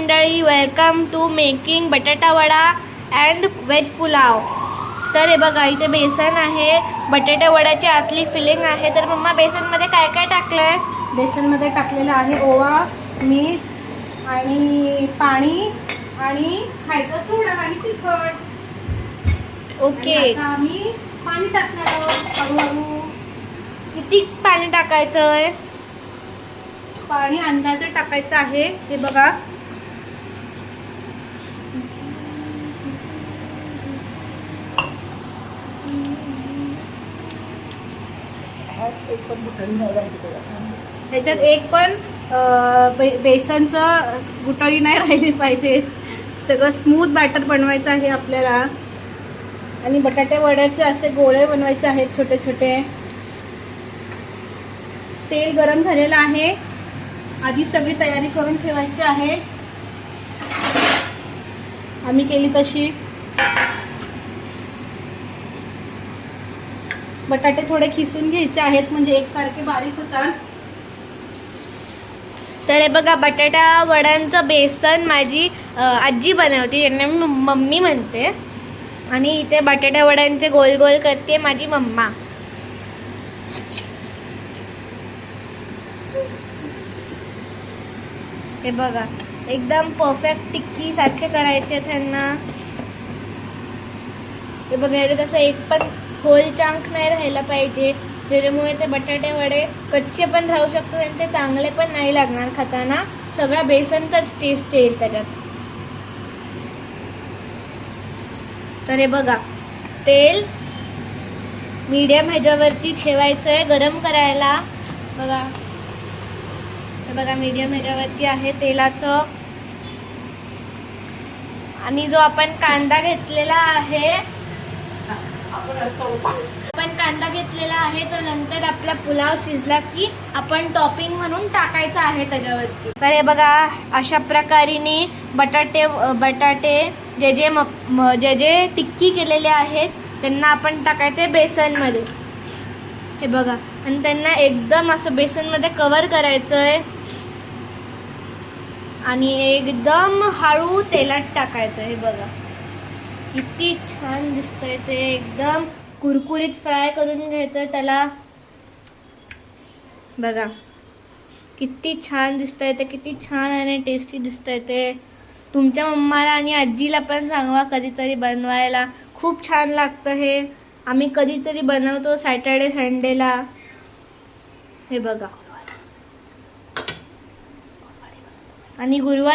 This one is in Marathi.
मंडळी, वेलकम टू मेकिंग बटाटा वडा अँड व्हेज पुलाव। तर हे बघा इथे बेसन आहे, बटाटा वड्याची आतली फिलिंग आहे। तर मम्मा बेसनमध्ये काय काय टाकलंय? बेसनमध्ये टाकलेलं आहे ओवा, मीठ आणि पाणी आणि खायचं सोडा आणि तिखट। ओके, आता आम्ही पाणी टाकणार आहोत हळूहळू। किती पाणी टाकायचंय? पाणी अंदाजे टाकायचं आहे, हे बघा। ह्याच्यात एक पण बेसनचं गुठळी नाही राहिली पाहिजे। सगळं स्मूथ बॅटर बनवायचं आहे आपल्याला आणि बटाटे वड्याचे असे गोळे बनवायचे आहेत छोटे छोटे। तेल गरम झालेलं आहे, आधी सगळी तयारी करून ठेवायची आहे, आम्ही केली तशी। बटाटे थोडे खिसून घ्यायचे आहेत म्हणजे एकसारखे बारीक होतात। तर हे बघा बटाटा वड्यांचं बेसन माझी आजी बनवते, त्यांना मी मम्मी म्हणते। आणि इथे बटाटा वड्यांचे गोल गोल करते माझी मम्मा। हे बघा एकदम परफेक्ट टिक्की सारखे करायचे त्यांना। हे बघा याच्यात असं एक पण होल चांक नाही राहायला पाहिजे, ज्याच्यामुळे ते बटाटे वडे कच्चे पण राहू शकतात आणि ते चांगले पण नाही लागणार खाताना। सगळा बेसनचाच टेस्ट येईल त्याच्यात। तर हे बघा तेल मीडियम ह्याच्यावरती ठेवायचं आहे गरम करायला। बघा हे बघा मीडियम ह्याच्यावरती आहे तेलाचं। आणि जो आपण कांदा घेतलेला आहे तो नंतर आपला पुलाव शिजला की आपण टॉपिंग म्हणून टाकायचा आहे त्याच्यावरती। तर हे बघा अशा प्रकारे बटाटे जे जे टिक्की केलेले आहेत त्यांना आपण टाकायचे बेसनमध्ये। हे बघा आणि त्यांना एकदम असं बेसनमध्ये कव्हर करायचं आहे आणि एकदम हळू तेलात टाकायचं। हे बघा किती छान दिसतंय ते, एकदम कुरकुरीत फ्राय करून घ्यायचं त्याला। बघा किती छान दिसतंय ते, किती छान आणि टेस्टी दिसतंय ते। तुमच्या मम्माला आणि आजीला पण सांगा कधीतरी बनवायला, खूप छान लागतं हे। आम्ही कधीतरी बनवतो सॅटर्डे संडेला। हे बघा आणि गुरुवार